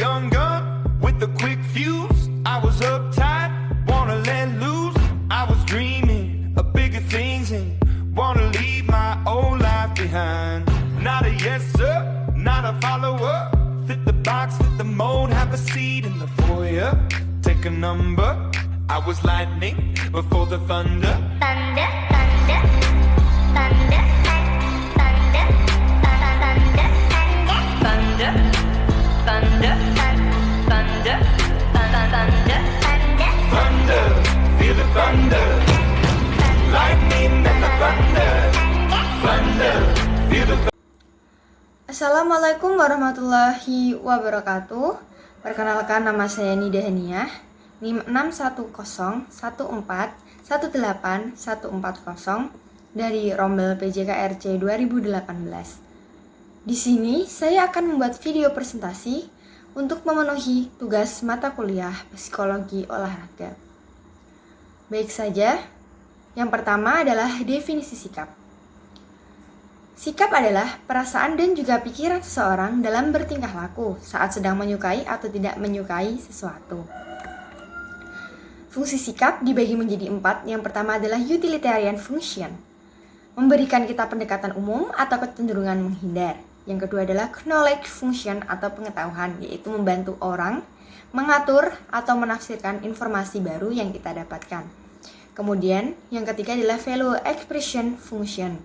young gun with a quick fuse. I was uptight, wanna let loose. I was dreaming of bigger things and wanna leave my old life behind. Not a yes sir, not a follower. Fit the box, fit the mold, have a seat in the foyer. Take a number. I was lightning before the thunder. Thunder, thunder, thunder, thunder, thunder, thunder, thunder, thunder, thunder, Thunder, feel the thunder. Lightning and the thunder. Thunder, feel the thunder. Assalamualaikum warahmatullahi wabarakatuh. Perkenalkan, nama saya Nida Haniah, NIM 61014181440 dari Rombel PJKRC 2018. Di sini saya akan membuat video presentasi untuk memenuhi tugas mata kuliah Psikologi Olahraga. Baik saja, yang pertama adalah definisi sikap. Sikap adalah perasaan dan juga pikiran seseorang dalam bertingkah laku saat sedang menyukai atau tidak menyukai sesuatu. Fungsi sikap dibagi menjadi 4. Yang pertama adalah utilitarian function, memberikan kita pendekatan umum atau kecenderungan menghindar. Yang kedua adalah knowledge function atau pengetahuan, yaitu membantu orang mengatur atau menafsirkan informasi baru yang kita dapatkan. Kemudian yang ketiga adalah value expression function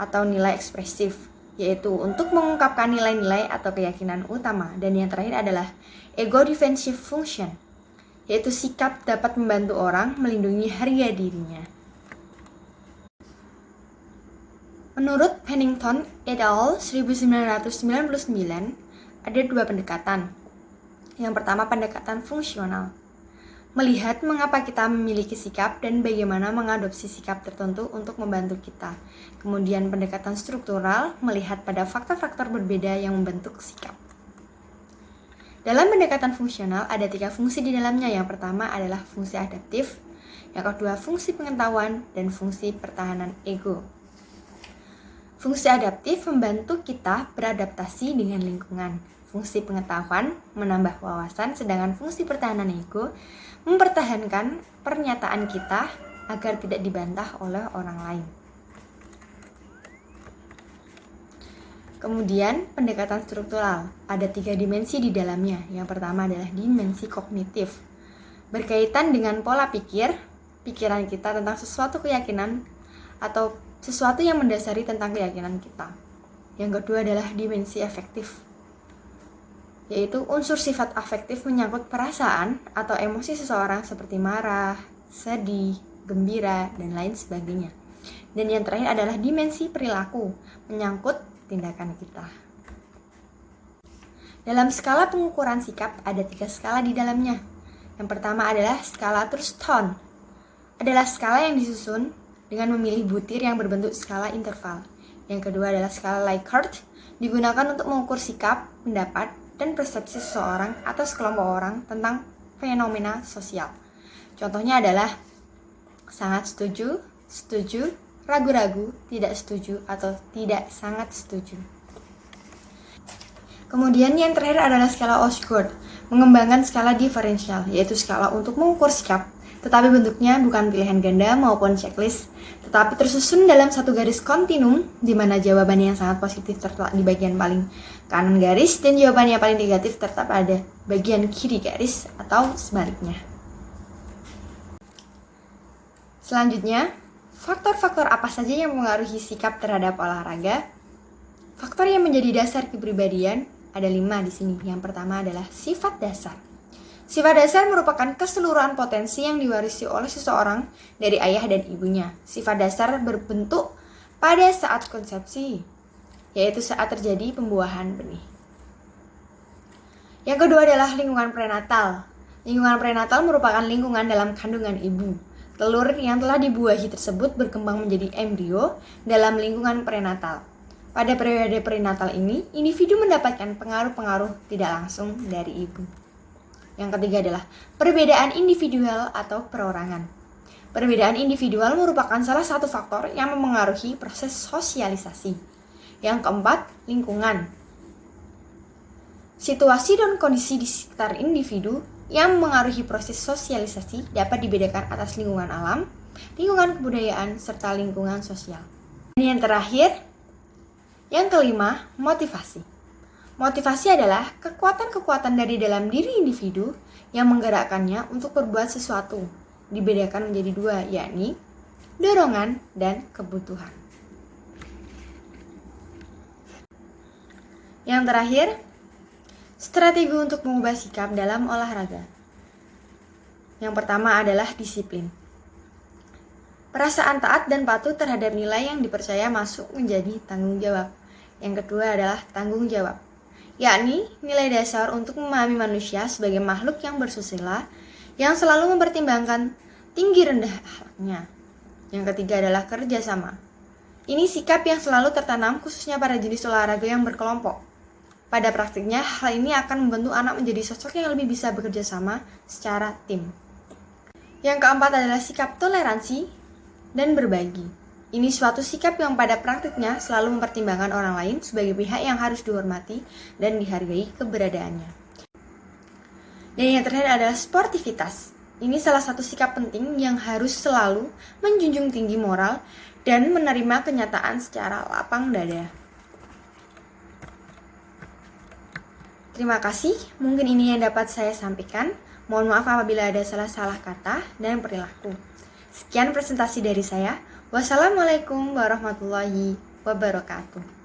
atau nilai ekspresif, yaitu untuk mengungkapkan nilai-nilai atau keyakinan utama. Dan yang terakhir adalah ego defensive function, yaitu sikap dapat membantu orang melindungi harga dirinya. Menurut Pennington et al. 1999, ada 2 pendekatan. Yang pertama, pendekatan fungsional, melihat mengapa kita memiliki sikap dan bagaimana mengadopsi sikap tertentu untuk membantu kita. Kemudian pendekatan struktural, melihat pada faktor-faktor berbeda yang membentuk sikap. Dalam pendekatan fungsional ada 3 fungsi di dalamnya. Yang pertama adalah fungsi adaptif, yang kedua fungsi pengetahuan, dan fungsi pertahanan ego. Fungsi adaptif membantu kita beradaptasi dengan lingkungan. Fungsi pengetahuan menambah wawasan, sedangkan fungsi pertahanan ego mempertahankan pernyataan kita agar tidak dibantah oleh orang lain. Kemudian pendekatan struktural, ada 3 dimensi di dalamnya. Yang pertama adalah dimensi kognitif, berkaitan dengan pola pikir, pikiran kita tentang sesuatu keyakinan atau sesuatu yang mendasari tentang keyakinan kita. Yang kedua adalah dimensi afektif, yaitu unsur sifat afektif menyangkut perasaan atau emosi seseorang seperti marah, sedih, gembira, dan lain sebagainya. Dan yang terakhir adalah dimensi perilaku, menyangkut tindakan kita. Dalam skala pengukuran sikap ada 3 skala di dalamnya. Yang pertama adalah skala Thurston, adalah skala yang disusun dengan memilih butir yang berbentuk skala interval. Yang kedua adalah skala Likert, digunakan untuk mengukur sikap, pendapat, dan persepsi seseorang atau sekelompok orang tentang fenomena sosial. Contohnya adalah sangat setuju, setuju, ragu-ragu, tidak setuju, atau tidak sangat setuju. Kemudian yang terakhir adalah skala Osgood, mengembangkan skala diferensial, yaitu skala untuk mengukur sikap, tetapi bentuknya bukan pilihan ganda maupun checklist, tetapi tersusun dalam satu garis kontinum, di mana jawaban yang sangat positif terletak di bagian paling kanan garis dan jawaban yang paling negatif terletak pada bagian kiri garis atau sebaliknya. Selanjutnya, faktor-faktor apa saja yang mempengaruhi sikap terhadap olahraga? Faktor yang menjadi dasar kepribadian ada 5 di sini. Yang pertama adalah sifat dasar. Sifat dasar merupakan keseluruhan potensi yang diwarisi oleh seseorang dari ayah dan ibunya. Sifat dasar berbentuk pada saat konsepsi, yaitu saat terjadi pembuahan benih. Yang kedua adalah lingkungan prenatal. Lingkungan prenatal merupakan lingkungan dalam kandungan ibu. Telur yang telah dibuahi tersebut berkembang menjadi embrio dalam lingkungan prenatal. Pada periode prenatal ini, individu mendapatkan pengaruh-pengaruh tidak langsung dari ibu. Yang ketiga adalah perbedaan individual atau perorangan. Perbedaan individual merupakan salah satu faktor yang memengaruhi proses sosialisasi. Yang keempat, lingkungan. Situasi dan kondisi di sekitar individu yang mengaruhi proses sosialisasi dapat dibedakan atas lingkungan alam, lingkungan kebudayaan, serta lingkungan sosial. Dan yang terakhir, yang kelima, motivasi. Motivasi adalah kekuatan-kekuatan dari dalam diri individu yang menggerakkannya untuk berbuat sesuatu. Dibedakan menjadi dua, yakni dorongan dan kebutuhan. Yang terakhir, strategi untuk mengubah sikap dalam olahraga. Yang pertama adalah disiplin. Perasaan taat dan patuh terhadap nilai yang dipercaya masuk menjadi tanggung jawab. Yang kedua adalah tanggung jawab, yakni nilai dasar untuk memahami manusia sebagai makhluk yang bersusila, yang selalu mempertimbangkan tinggi rendah akhlaknya. Yang ketiga adalah kerjasama. Ini sikap yang selalu tertanam khususnya pada jenis olahraga yang berkelompok. Pada praktiknya, hal ini akan membantu anak menjadi sosok yang lebih bisa bekerja sama secara tim. Yang keempat adalah sikap toleransi dan berbagi. Ini suatu sikap yang pada praktiknya selalu mempertimbangkan orang lain sebagai pihak yang harus dihormati dan dihargai keberadaannya. Dan yang terakhir adalah sportivitas. Ini salah satu sikap penting yang harus selalu menjunjung tinggi moral dan menerima kenyataan secara lapang dada. Terima kasih, mungkin ini yang dapat saya sampaikan. Mohon maaf apabila ada salah-salah kata dan perilaku. Sekian presentasi dari saya. Wassalamualaikum warahmatullahi wabarakatuh.